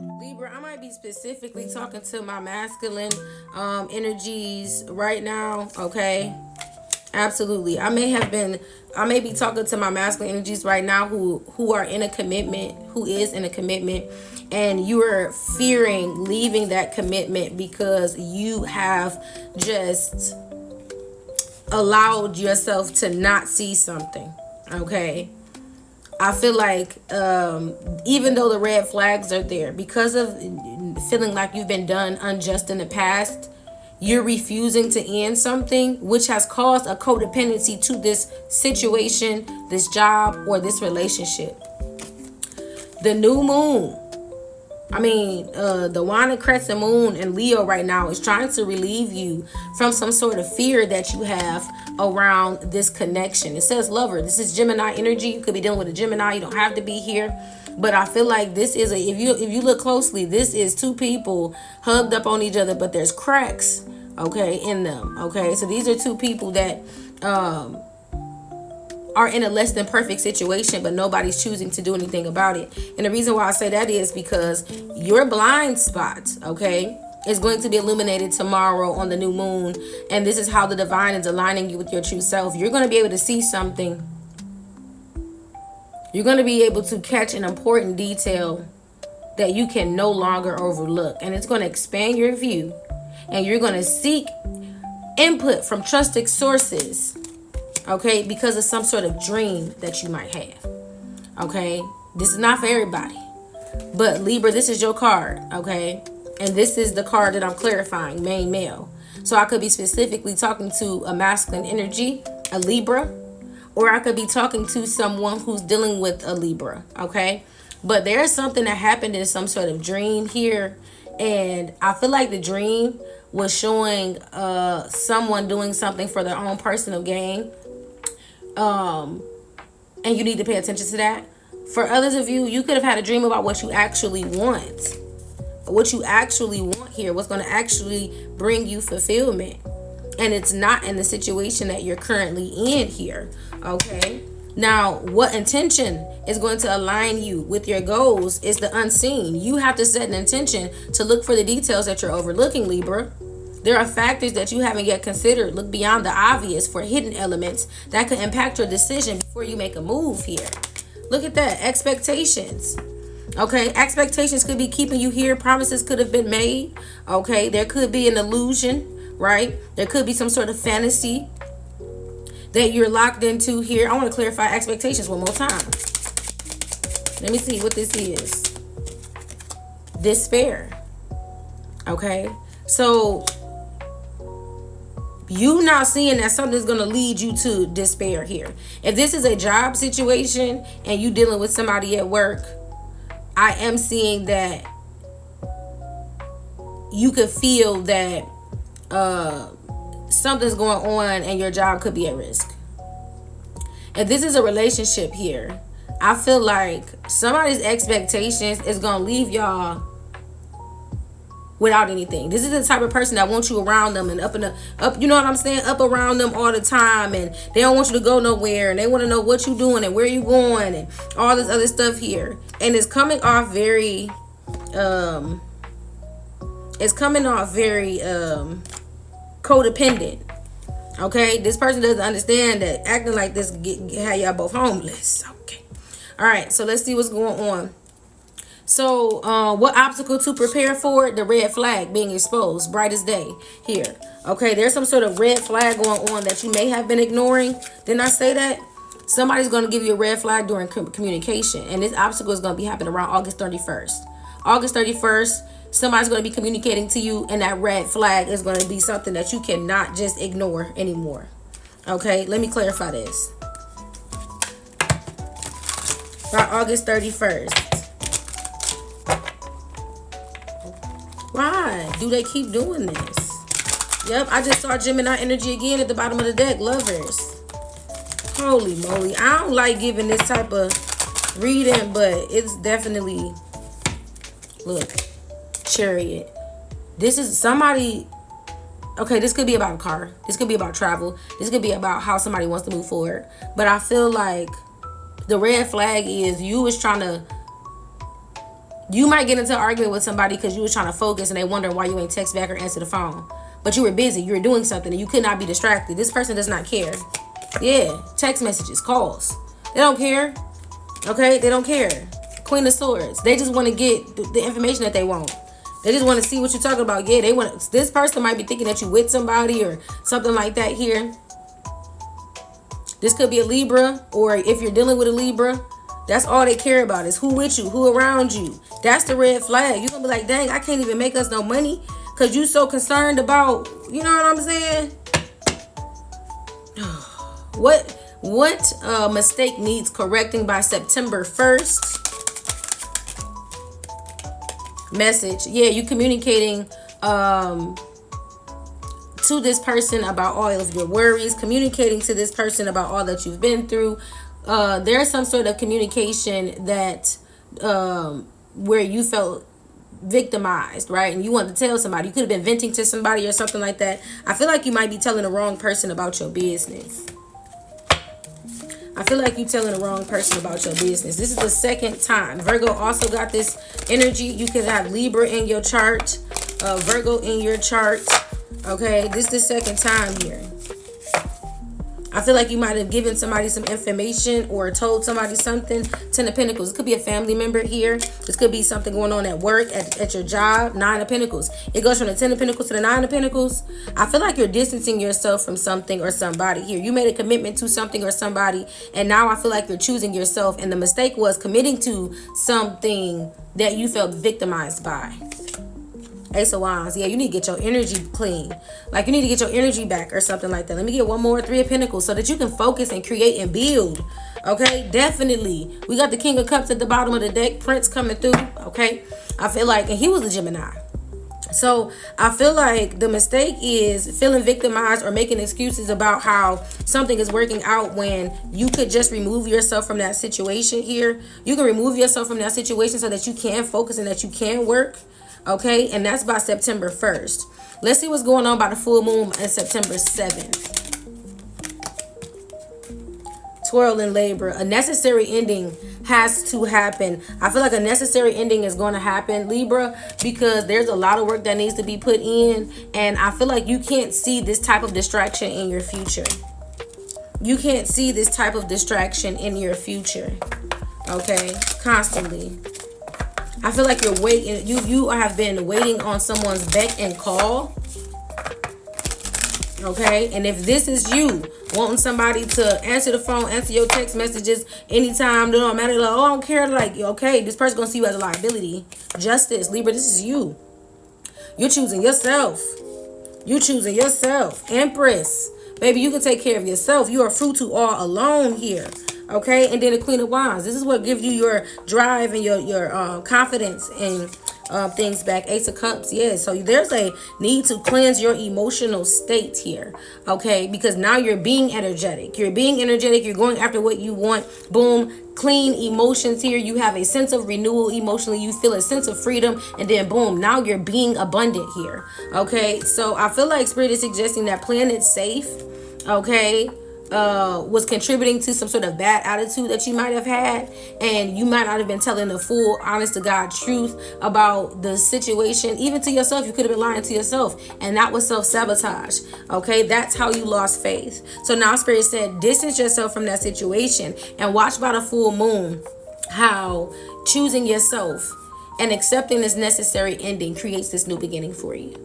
Libra, I might be specifically talking to my masculine energies right now, okay? Absolutely. I may be talking to my masculine energies right now who are in a commitment, who is in a commitment, and you are fearing leaving that commitment because you have just allowed yourself to not see something, okay? I feel like even though the red flags are there, because of feeling like you've been done unjust in the past, you're refusing to end something, which has caused a codependency to this situation, this job, or this relationship. The new moon. The Wine and Crescent Moon in Leo right now is trying to relieve you from some sort of fear that you have around this connection. It says lover. This is Gemini energy. You could be dealing with a Gemini. You don't have to be here. But I feel like this is if you look closely, this is two people hugged up on each other, but there's cracks, okay, in them. Okay. So these are two people that are in a less than perfect situation, but nobody's choosing to do anything about it. And the reason why I say that is because your blind spot, okay, is going to be illuminated tomorrow on the new moon. And this is how the divine is aligning you with your true self. You're going to be able to see something. You're going to be able to catch an important detail that you can no longer overlook. And it's going to expand your view. And you're going to seek input from trusted sources, okay, because of some sort of dream that you might have. Okay, this is not for everybody, but Libra, this is your card, okay, and this is the card that I'm clarifying, main male. So I could be specifically talking to a masculine energy, a Libra, or I could be talking to someone who's dealing with a Libra, okay. But there's something that happened in some sort of dream here, and I feel like the dream was showing someone doing something for their own personal gain. And you need to pay attention to that. For others of you, you could have had a dream about what you actually want. What you actually want here, what's going to actually bring you fulfillment. And it's not in the situation that you're currently in here. Okay. Now, what intention is going to align you with your goals is the unseen. You have to set an intention to look for the details that you're overlooking, Libra. There are factors that you haven't yet considered. Look beyond the obvious for hidden elements that could impact your decision before you make a move here. Look at that. Expectations. Okay. Expectations could be keeping you here. Promises could have been made. Okay. There could be an illusion, right? There could be some sort of fantasy that you're locked into here. I want to clarify expectations one more time. Let me see what this is. Despair. Okay. So you not seeing that something's going to lead you to despair here. If this is a job situation and you dealing with somebody at work, I am seeing that you could feel that something's going on and your job could be at risk. If this is a relationship here, I feel like somebody's expectations is going to leave y'all without anything. This is the type of person that wants you around them and up, you know what I'm saying? Up around them all the time, and they don't want you to go nowhere, and they want to know what you're doing and where you going and all this other stuff here. And it's coming off very codependent. Okay? This person doesn't understand that acting like this have y'all both homeless. Okay. All right, so let's see what's going on. So what obstacle to prepare for? The red flag being exposed, bright as day here. Okay, there's some sort of red flag going on that you may have been ignoring. Didn't I say that? Somebody's going to give you a red flag during communication, and this obstacle is going to be happening around August 31st. August 31st, somebody's going to be communicating to you, and that red flag is going to be something that you cannot just ignore anymore. Okay, let me clarify this. By August 31st. Why do they keep doing this? Yep, I just saw Gemini energy again at the bottom of the deck. Lovers. Holy moly. I don't like giving this type of reading, but it's definitely... Look. Chariot. This is somebody... Okay, this could be about a car. This could be about travel. This could be about how somebody wants to move forward. But I feel like the red flag is you is trying to You might get into an argument with somebody because you was trying to focus and they wondering why you ain't text back or answer the phone. But you were busy. You were doing something and you could not be distracted. This person does not care. Yeah. Text messages, calls. They don't care. Okay? They don't care. Queen of Swords. They just want to get the information that they want. They just want to see what you're talking about. Yeah, they want. This person might be thinking that you with somebody or something like that here. This could be a Libra, or if you're dealing with a Libra, that's all they care about is who with you, who around you. That's the red flag. You're going to be like, dang, I can't even make us no money because you so concerned about, you know what I'm saying? What mistake needs correcting by September 1st? Message. Yeah, you communicating to this person about all of your worries, communicating to this person about all that you've been through. There's some sort of communication that where you felt victimized, right? And you want to tell somebody. You could have been venting to somebody or something like that. I feel like you might be telling the wrong person about your business. I feel like you're telling the wrong person about your business. This is the second time. Virgo also got this energy. You could have Libra in your chart, Virgo in your chart. Okay, this is the second time here. I feel like you might have given somebody some information or told somebody something. Ten of Pentacles. It could be a family member here. This could be something going on at work, at your job. Nine of Pentacles. It goes from the Ten of Pentacles to the Nine of Pentacles. I feel like you're distancing yourself from something or somebody here. You made a commitment to something or somebody, and now I feel like you're choosing yourself. And the mistake was committing to something that you felt victimized by. Ace of Wands. Yeah, you need to get your energy clean. Like you need to get your energy back or something like that. Let me get one more. Three of Pentacles so that you can focus and create and build. Okay, definitely. We got the King of Cups at the bottom of the deck. Prince coming through. Okay, I feel like, and he was a Gemini. So I feel like the mistake is feeling victimized or making excuses about how something is working out when you could just remove yourself from that situation here. You can remove yourself from that situation so that you can focus and that you can work. Okay, and that's by September 1st. Let's see what's going on by the full moon on September 7th. Twirling Libra. A necessary ending has to happen. I feel like a necessary ending is going to happen, Libra, because there's a lot of work that needs to be put in. And I feel like you can't see this type of distraction in your future. You can't see this type of distraction in your future. Okay, constantly. I feel like you're waiting. You have been waiting on someone's beck and call. Okay, and if this is you wanting somebody to answer the phone, answer your text messages anytime, they don't matter. Like, oh, I don't care. Like, okay, this person's gonna see you as a liability. Justice, Libra. This is you. You're choosing yourself. You choosing yourself. Empress, baby, you can take care of yourself. You are fruit to all alone here. Okay, and then the Queen of Wands. This is what gives you your drive and your confidence and things back. Ace of Cups. Yeah, so there's a need to cleanse your emotional state here. Okay, because now you're being energetic. You're being energetic. You're going after what you want. Boom. Clean emotions here. You have a sense of renewal emotionally. You feel a sense of freedom, and then boom, now you're being abundant here. Okay, so I feel like Spirit is suggesting that playing it safe, okay, was contributing to some sort of bad attitude that you might have had, and you might not have been telling the full honest to God truth about the situation. Even to yourself, you could have been lying to yourself, and that was self-sabotage. Okay, that's how you lost faith. So now Spirit said distance yourself from that situation and watch by the full moon how choosing yourself and accepting this necessary ending creates this new beginning for you.